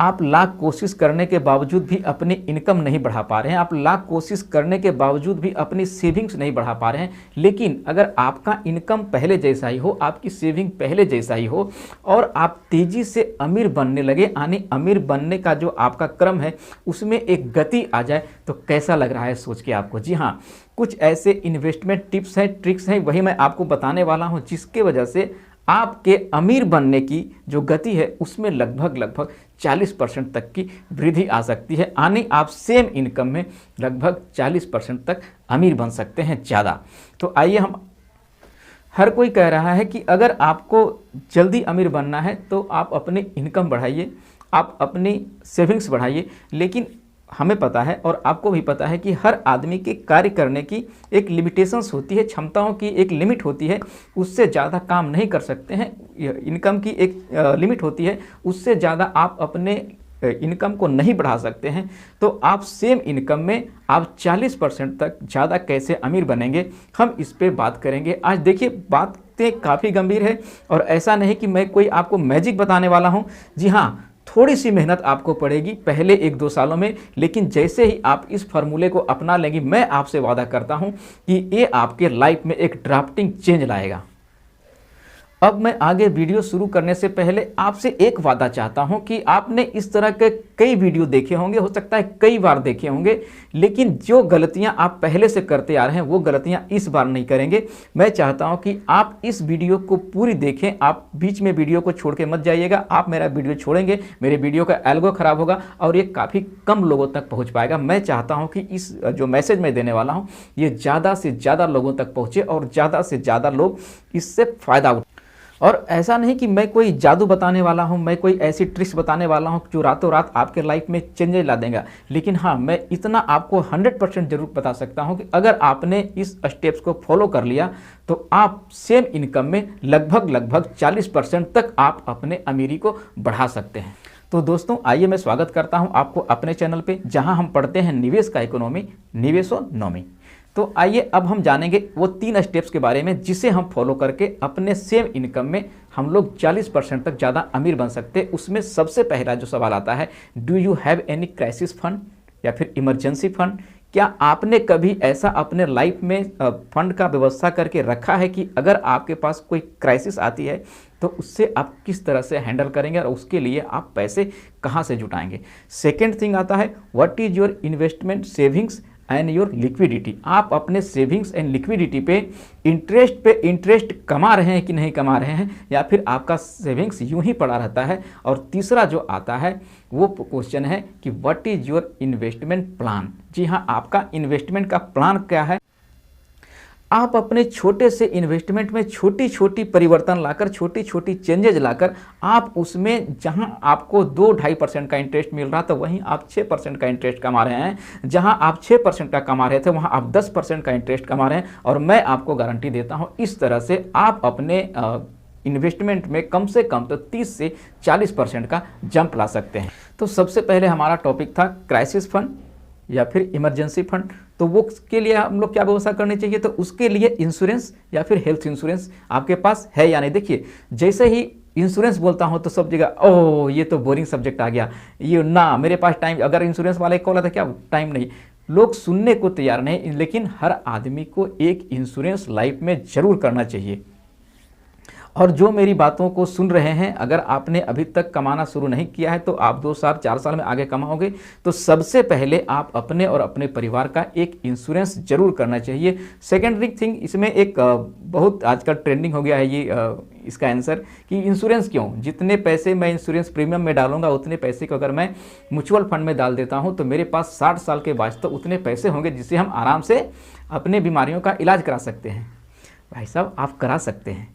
आप लाख कोशिश करने के बावजूद भी अपनी इनकम नहीं बढ़ा पा रहे हैं, आप लाख कोशिश करने के बावजूद भी अपनी सेविंग्स नहीं बढ़ा पा रहे हैं। लेकिन अगर आपका इनकम पहले जैसा ही हो, आपकी सेविंग पहले जैसा ही हो और आप तेज़ी से अमीर बनने लगे, यानी अमीर बनने का जो आपका क्रम है उसमें एक गति आ जाए, तो कैसा लग रहा है सोच के आपको। जी हाँ, कुछ ऐसे इन्वेस्टमेंट टिप्स हैं, ट्रिक्स हैं, वही मैं आपको बताने वाला हूँ, जिसके वजह से आपके अमीर बनने की जो गति है उसमें लगभग 40% तक की वृद्धि आ सकती है, यानी आप सेम इनकम में लगभग 40% तक अमीर बन सकते हैं ज़्यादा। तो आइए, हम हर कोई कह रहा है कि अगर आपको जल्दी अमीर बनना है तो आप अपनी इनकम बढ़ाइए, आप अपनी सेविंग्स बढ़ाइए। लेकिन हमें पता है और आपको भी पता है कि हर आदमी के कार्य करने की एक लिमिटेशंस होती है, क्षमताओं की एक लिमिट होती है, उससे ज़्यादा काम नहीं कर सकते हैं। इनकम की एक लिमिट होती है, उससे ज़्यादा आप अपने इनकम को नहीं बढ़ा सकते हैं। तो आप सेम इनकम में आप 40% तक ज़्यादा कैसे अमीर बनेंगे, हम इस पे बात करेंगे आज। देखिए, बातें काफ़ी गंभीर है और ऐसा नहीं कि मैं कोई आपको मैजिक बताने वाला हूँ। जी हाँ, थोड़ी सी मेहनत आपको पड़ेगी पहले 1-2 सालों में, लेकिन जैसे ही आप इस फार्मूले को अपना लेंगे, मैं आपसे वादा करता हूं कि ये आपके लाइफ में एक ड्राफ्टिंग चेंज लाएगा। अब मैं आगे वीडियो शुरू करने से पहले आपसे एक वादा चाहता हूं कि आपने इस तरह के कई वीडियो देखे होंगे, हो सकता है कई बार देखे होंगे, लेकिन जो गलतियां आप पहले से करते आ रहे हैं वो गलतियां इस बार नहीं करेंगे। मैं चाहता हूं कि आप इस वीडियो को पूरी देखें, आप बीच में वीडियो को छोड़ के मत जाइएगा। आप मेरा वीडियो छोड़ेंगे, मेरे वीडियो का एल्गो खराब होगा और ये काफ़ी कम लोगों तक पहुँच पाएगा। मैं चाहता हूँ कि इस जो मैसेज मैं देने वाला हूँ ये ज़्यादा से ज़्यादा लोगों तक पहुँचे और ज़्यादा से ज़्यादा लोग इससे फ़ायदा उठाएं। और ऐसा नहीं कि मैं कोई जादू बताने वाला हूं, मैं कोई ऐसी ट्रिक्स बताने वाला हूं जो रातों रात आपके लाइफ में चेंजेस ला देगा। लेकिन हाँ, मैं इतना आपको 100% जरूर बता सकता हूं कि अगर आपने इस स्टेप्स को फॉलो कर लिया तो आप सेम इनकम में लगभग 40% तक आप अपने अमीरी को बढ़ा सकते हैं। तो दोस्तों, आइए मैं स्वागत करता हूं आपको अपने चैनल पे, जहां हम पढ़ते हैं निवेश का इकोनॉमी, निवेशोनॉमी। तो आइए अब हम जानेंगे वो 3 स्टेप्स के बारे में जिसे हम फॉलो करके अपने सेम इनकम में हम लोग 40% तक ज़्यादा अमीर बन सकते हैं। उसमें सबसे पहला जो सवाल आता है, do you have any crisis fund या फिर इमरजेंसी फंड। क्या आपने कभी ऐसा अपने लाइफ में फंड का व्यवस्था करके रखा है कि अगर आपके पास कोई क्राइसिस आती है तो उससे आप किस तरह से हैंडल करेंगे और उसके लिए आप पैसे कहाँ से जुटाएंगे। सेकेंड थिंग आता है, what is your investment savings and your liquidity. आप अपने सेविंग्स एंड लिक्विडिटी पे इंटरेस्ट कमा रहे हैं कि नहीं कमा रहे हैं, या फिर आपका सेविंग्स यूं ही पड़ा रहता है। और तीसरा जो आता है वो क्वेश्चन है कि what is your investment plan. जी हाँ, आपका इन्वेस्टमेंट का प्लान क्या है। आप अपने छोटे से इन्वेस्टमेंट में छोटी छोटी परिवर्तन लाकर, छोटी छोटी चेंजेज लाकर, आप उसमें जहां आपको 2-2.5% का इंटरेस्ट मिल रहा था वहीं आप 6% का इंटरेस्ट कमा रहे हैं। जहां आप 6% का कमा रहे थे वहां आप 10% का इंटरेस्ट कमा रहे हैं। और मैं आपको गारंटी देता हूं इस तरह से आप अपने इन्वेस्टमेंट में कम से कम तो 30 से 40% का जंप ला सकते हैं। तो सबसे पहले हमारा टॉपिक था क्राइसिस फंड या फिर इमरजेंसी फंड। तो वो के लिए हम लोग क्या व्यवस्था करनी चाहिए, तो उसके लिए इंश्योरेंस या फिर हेल्थ इंश्योरेंस आपके पास है या नहीं। देखिए, जैसे ही इंश्योरेंस बोलता हूं तो सब जगह ओह ये तो बोरिंग सब्जेक्ट आ गया, ये ना मेरे पास टाइम, अगर इंश्योरेंस वाले कॉल आता क्या टाइम नहीं, लोग सुनने को तैयार नहीं। लेकिन हर आदमी को एक इंश्योरेंस लाइफ में जरूर करना चाहिए। और जो मेरी बातों को सुन रहे हैं, अगर आपने अभी तक कमाना शुरू नहीं किया है तो आप 2 साल 4 साल में आगे कमाओगे। तो सबसे पहले आप अपने और अपने परिवार का एक इंश्योरेंस जरूर करना चाहिए। सेकेंडरी थिंग, इसमें एक बहुत आजकल ट्रेंडिंग हो गया है ये इसका आंसर कि इंश्योरेंस क्यों, जितने पैसे मैं इंश्योरेंस प्रीमियम में डालूंगा उतने पैसे को अगर मैं म्यूचुअल फंड में डाल देता हूं तो मेरे पास 60 साल के बाद तो उतने पैसे होंगे जिससे हम आराम से अपने बीमारियों का इलाज करा सकते हैं। भाई साहब, आप करा सकते हैं।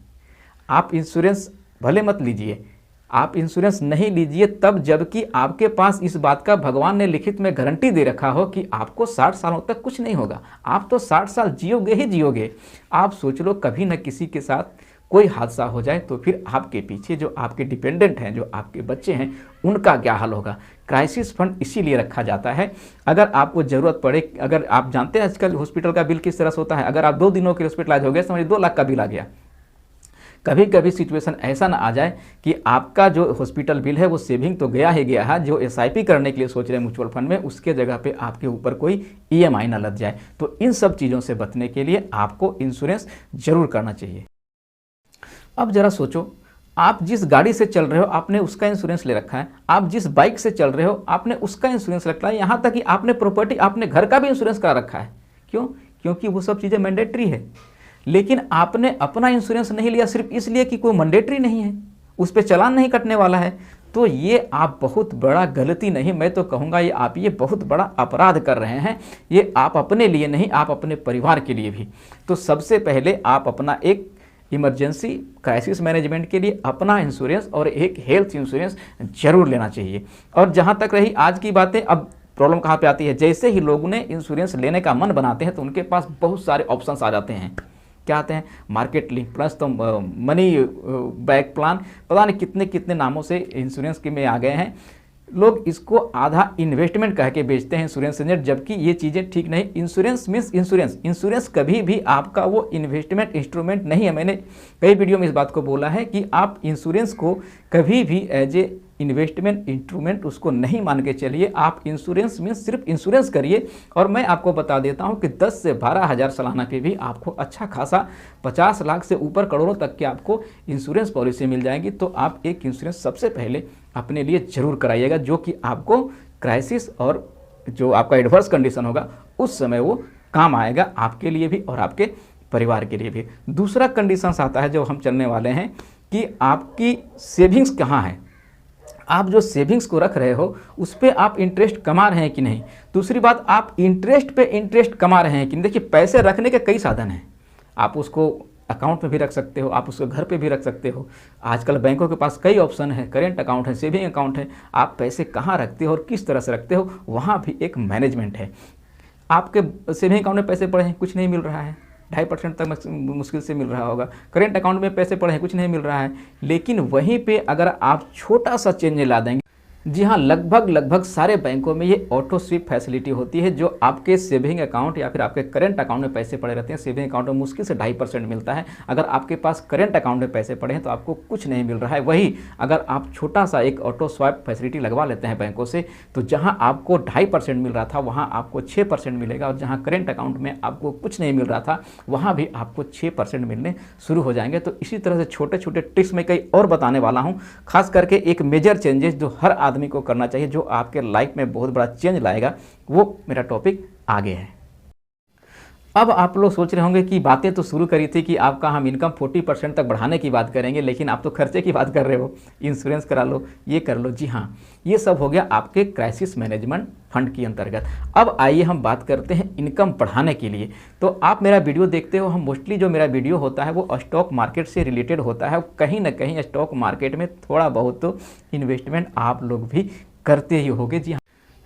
आप इंश्योरेंस भले मत लीजिए, आप इंश्योरेंस नहीं लीजिए तब जबकि आपके पास इस बात का भगवान ने लिखित में गारंटी दे रखा हो कि आपको 60 सालों तक कुछ नहीं होगा। आप तो 60 साल जियोगे ही जियोगे। आप सोच लो कभी न किसी के साथ कोई हादसा हो जाए तो फिर आपके पीछे जो आपके डिपेंडेंट हैं, जो आपके बच्चे हैं, उनका क्या हाल होगा। क्राइसिस फंड इसीलिए रखा जाता है, अगर आपको ज़रूरत पड़े। अगर आप जानते हैं आजकल हॉस्पिटल का बिल किस तरह से होता है, अगर आप 2 दिनों के हॉस्पिटलाइज हो गए, समझिए 2 लाख का बिल आ गया। कभी कभी सिचुएशन ऐसा ना आ जाए कि आपका जो हॉस्पिटल बिल है वो सेविंग तो गया ही गया है, जो एसआईपी करने के लिए सोच रहे हैं म्यूचुअल फंड में, उसके जगह पे आपके ऊपर कोई ईएमआई ना लग जाए। तो इन सब चीज़ों से बचने के लिए आपको इंश्योरेंस जरूर करना चाहिए। अब जरा सोचो, आप जिस गाड़ी से चल रहे हो आपने उसका इंश्योरेंस ले रखा है, आप जिस बाइक से चल रहे हो आपने उसका इंश्योरेंस रखा है, यहाँ तक कि आपने प्रॉपर्टी, आपने घर का भी इंश्योरेंस करा रखा है। क्यों? क्योंकि वो सब चीज़ें मैंडेटरी है। लेकिन आपने अपना इंश्योरेंस नहीं लिया सिर्फ इसलिए कि कोई मैंडेटरी नहीं है, उस पर चालान नहीं कटने वाला है। तो ये आप बहुत बड़ा गलती नहीं, मैं तो कहूँगा ये बहुत बड़ा अपराध कर रहे हैं। ये आप अपने लिए नहीं, आप अपने परिवार के लिए भी। तो सबसे पहले आप अपना एक इमरजेंसी क्राइसिस मैनेजमेंट के लिए अपना इंश्योरेंस और एक हेल्थ इंश्योरेंस जरूर लेना चाहिए। और जहाँ तक रही आज की बातें, अब प्रॉब्लम कहाँ पे आती है, जैसे ही लोगों ने इंश्योरेंस लेने का मन बनाते हैं तो उनके पास बहुत सारे ऑप्शंस आ जाते हैं। क्या आते हैं? मार्केट लिंक प्लस, तो मनी बैक प्लान, पता नहीं कितने कितने नामों से इंश्योरेंस के में आ गए हैं। लोग इसको आधा इन्वेस्टमेंट कह के बेचते हैं इंश्योरेंस एजेंट, जबकि ये चीज़ें ठीक नहीं। इंश्योरेंस मीन्स इंश्योरेंस, इंश्योरेंस कभी भी आपका वो इन्वेस्टमेंट इंस्ट्रूमेंट नहीं है। मैंने कई वीडियो में इस बात को बोला है कि आप इंश्योरेंस को कभी भी एज ए इन्वेस्टमेंट इंस्ट्रूमेंट उसको नहीं मान के चलिए। आप इंश्योरेंस मीन्स सिर्फ इंश्योरेंस करिए। और मैं आपको बता देता हूं कि 10 से 12 हज़ार सालाना पे भी आपको अच्छा खासा 50 लाख से ऊपर करोड़ों तक के आपको इंश्योरेंस पॉलिसी मिल जाएगी। तो आप एक इंश्योरेंस सबसे पहले अपने लिए जरूर कराइएगा, जो कि आपको क्राइसिस और जो आपका एडवर्स कंडीशन होगा उस समय वो काम आएगा, आपके लिए भी और आपके परिवार के लिए भी। दूसरा कंडीशन आता है जो हम चलने वाले हैं कि आपकी सेविंग्स कहाँ है, आप जो सेविंग्स को रख रहे हो उस पर आप इंटरेस्ट कमा रहे हैं कि नहीं। दूसरी बात, आप इंटरेस्ट पे इंटरेस्ट कमा रहे हैं कि नहीं। देखिए, पैसे रखने के कई साधन हैं। आप उसको अकाउंट में भी रख सकते हो, आप उसको घर पे भी रख सकते हो। आजकल बैंकों के पास कई ऑप्शन है, करेंट अकाउंट है, सेविंग अकाउंट है। आप पैसे कहाँ रखते हो और किस तरह से रखते हो, वहाँ भी एक मैनेजमेंट है। आपके सेविंग अकाउंट में पैसे पड़े हैं, कुछ नहीं मिल रहा है, 2.5% तक मुश्किल से मिल रहा होगा। करेंट अकाउंट में पैसे पड़े हैं, कुछ नहीं मिल रहा है। लेकिन वहीं पे अगर आप छोटा सा चेंज ला देंगे, जी हाँ, लगभग सारे बैंकों में ये ऑटो स्वीप फैसिलिटी होती है, जो आपके सेविंग अकाउंट या फिर आपके करंट अकाउंट में पैसे पड़े रहते हैं। सेविंग अकाउंट में मुश्किल से 2.5% मिलता है। अगर आपके पास करंट अकाउंट में पैसे पड़े हैं तो आपको कुछ नहीं मिल रहा है। वही अगर आप छोटा सा एक ऑटो स्वैप फैसिलिटी लगवा लेते हैं बैंकों से, तो जहाँ आपको 2.5% मिल रहा था वहाँ आपको 6% मिलेगा, और जहाँ करंट अकाउंट में आपको कुछ नहीं मिल रहा था वहाँ भी आपको 6% मिलने शुरू हो जाएंगे। तो इसी तरह से छोटे छोटे ट्रिक्स मैं कई और बताने वाला हूँ, खास करके एक मेजर चेंजेस जो हर आदमी को करना चाहिए, जो आपके लाइफ में बहुत बड़ा चेंज लाएगा, वो मेरा टॉपिक आगे है। अब आप लोग सोच रहे होंगे कि बातें तो शुरू करी थी कि आपका हम इनकम 40% तक बढ़ाने की बात करेंगे, लेकिन आप तो खर्चे की बात कर रहे हो, इंश्योरेंस करा लो, ये कर लो। जी हाँ, ये सब हो गया आपके क्राइसिस मैनेजमेंट फंड के अंतर्गत। अब आइए हम बात करते हैं इनकम बढ़ाने के लिए। तो आप मेरा वीडियो देखते हो, हम मोस्टली जो मेरा वीडियो होता है वो स्टॉक मार्केट से रिलेटेड होता है। कहीं ना कहीं स्टॉक मार्केट में थोड़ा बहुत तो इन्वेस्टमेंट आप लोग भी करते ही होंगे।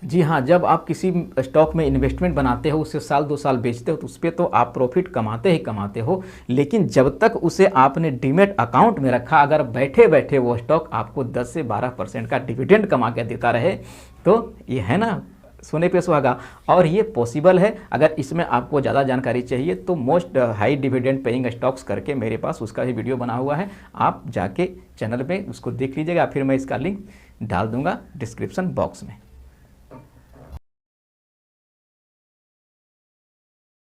जी हाँ, जब आप किसी स्टॉक में इन्वेस्टमेंट बनाते हो, उससे साल 2 साल बेचते हो, तो उस पर तो आप प्रॉफिट कमाते ही कमाते हो। लेकिन जब तक उसे आपने डीमैट अकाउंट में रखा, अगर बैठे बैठे वो स्टॉक आपको 10 से 12% का डिविडेंड कमा के देता रहे, तो ये है ना सोने पे सुहागा। और ये पॉसिबल है। अगर इसमें आपको ज़्यादा जानकारी चाहिए तो most high dividend paying stocks करके मेरे पास उसका भी वीडियो बना हुआ है, आप जाके चैनल में उसको देख लीजिएगा। फिर मैं इसका लिंक डाल दूंगा डिस्क्रिप्शन बॉक्स में।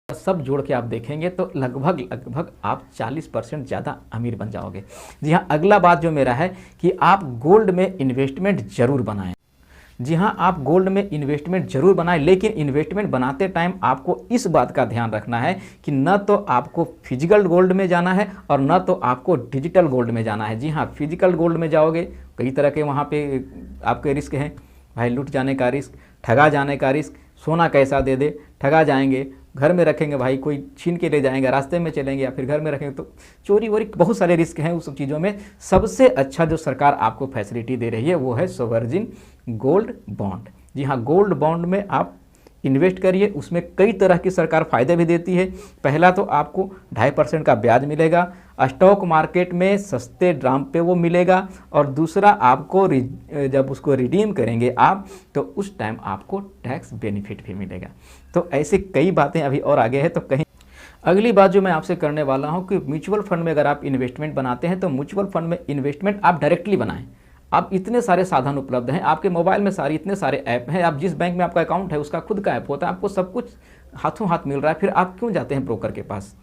सब जोड़ के आप देखेंगे तो लगभग आप 40% ज़्यादा अमीर बन जाओगे। जी हाँ, अगला बात जो मेरा है कि आप गोल्ड में इन्वेस्टमेंट जरूर बनाएं। जी हाँ, आप गोल्ड में इन्वेस्टमेंट जरूर बनाएं, लेकिन इन्वेस्टमेंट बनाते टाइम आपको इस बात का ध्यान रखना है कि न तो आपको फिजिकल गोल्ड में जाना है और न तो आपको डिजिटल गोल्ड में जाना है। जी हाँ, फिजिकल गोल्ड में जाओगे कई तरह के वहाँ पे आपके रिस्क हैं भाई, लूट जाने का रिस्क, ठगा जाने का रिस्क, सोना कैसा दे दे, ठगा जाएंगे। घर में रखेंगे भाई, कोई छीन के ले जाएंगे, रास्ते में चलेंगे या फिर घर में रखेंगे तो चोरी वोरी, बहुत सारे रिस्क हैं उस सब चीज़ों में। सबसे अच्छा जो सरकार आपको फैसिलिटी दे रही है वो है सोवरेन गोल्ड बॉन्ड। जी हाँ, गोल्ड बॉन्ड में आप इन्वेस्ट करिए, उसमें कई तरह की सरकार फ़ायदे भी देती है। पहला तो आपको 2.5% का ब्याज मिलेगा, स्टॉक मार्केट में सस्ते दाम पे वो मिलेगा, और दूसरा आपको जब उसको रिडीम करेंगे आप तो उस टाइम आपको टैक्स बेनिफिट भी मिलेगा। तो ऐसे कई बातें अभी और आगे है, तो कहीं अगली बात जो मैं आपसे करने वाला हूं कि म्यूचुअल फंड में अगर आप इन्वेस्टमेंट बनाते हैं तो म्यूचुअल फंड में इन्वेस्टमेंट आप डायरेक्टली बनाएं। आप इतने सारे साधन उपलब्ध हैं, आपके मोबाइल में इतने सारे ऐप हैं, आप जिस बैंक में आपका अकाउंट है उसका खुद का ऐप होता है, आपको सब कुछ हाथों हाथ मिल रहा है, फिर आप क्यों जाते हैं ब्रोकर के पास।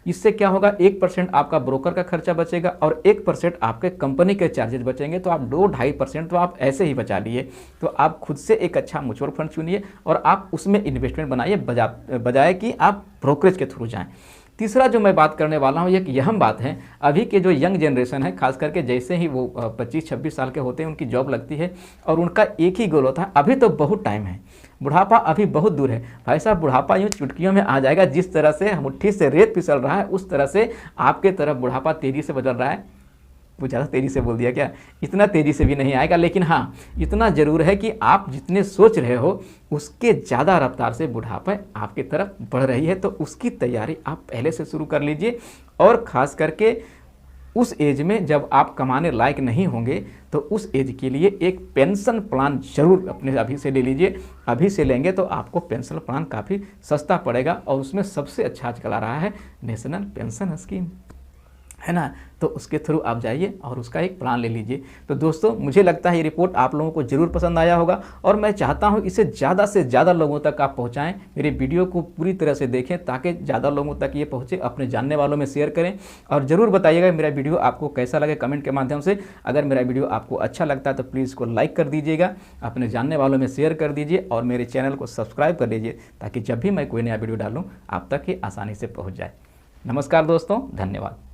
इससे क्या होगा, 1% आपका ब्रोकर का खर्चा बचेगा और 1% आपके कंपनी के चार्जेस बचेंगे, तो आप 2-2.5% तो आप ऐसे ही बचा लिए। तो आप खुद से एक अच्छा म्यूचुअल फंड चुनिए और आप उसमें इन्वेस्टमेंट बनाइए, बजाय कि आप ब्रोकरेज के थ्रू जाएं। तीसरा जो मैं बात करने वाला हूँ, एक अहम बात है, अभी के जो यंग जनरेशन है, खास करके जैसे ही वो 25-26 साल के होते हैं उनकी जॉब लगती है और उनका एक ही गोल होता है, अभी तो बहुत टाइम है, बुढ़ापा अभी बहुत दूर है। भाई साहब, बुढ़ापा यूँ चुटकियों में आ जाएगा। जिस तरह से मुट्ठी से रेत फिसल रहा है उस तरह से आपके तरफ बुढ़ापा तेज़ी से बदल रहा है। वो ज़्यादा तेज़ी से बोल दिया क्या, इतना तेज़ी से भी नहीं आएगा, लेकिन हाँ इतना ज़रूर है कि आप जितने सोच रहे हो उसके ज़्यादा रफ्तार से बुढ़ापा आपकी तरफ बढ़ रही है। तो उसकी तैयारी आप पहले से शुरू कर लीजिए और ख़ास करके उस एज में जब आप कमाने लायक नहीं होंगे तो उस एज के लिए एक पेंशन प्लान जरूर अपने अभी से ले लीजिए। अभी से लेंगे तो आपको पेंशन प्लान काफ़ी सस्ता पड़ेगा और उसमें सबसे अच्छा आजकल आ रहा है नेशनल पेंशन स्कीम, है ना। तो उसके थ्रू आप जाइए और उसका एक प्लान ले लीजिए। तो दोस्तों, मुझे लगता है ये रिपोर्ट आप लोगों को ज़रूर पसंद आया होगा और मैं चाहता हूँ इसे ज़्यादा से ज़्यादा लोगों तक आप पहुँचाएँ। मेरे वीडियो को पूरी तरह से देखें ताकि ज़्यादा लोगों तक ये पहुँचे, अपने जानने वालों में शेयर करें और ज़रूर बताइएगा मेरा वीडियो आपको कैसा लगे कमेंट के माध्यम से। अगर मेरा वीडियो आपको अच्छा लगता है तो प्लीज़ इसको लाइक कर दीजिएगा, अपने जानने वालों में शेयर कर दीजिए और मेरे चैनल को सब्सक्राइब कर लीजिए ताकि जब भी मैं कोई नया वीडियो डालूँ आप तक ये आसानी से पहुँच जाए। नमस्कार दोस्तों, धन्यवाद।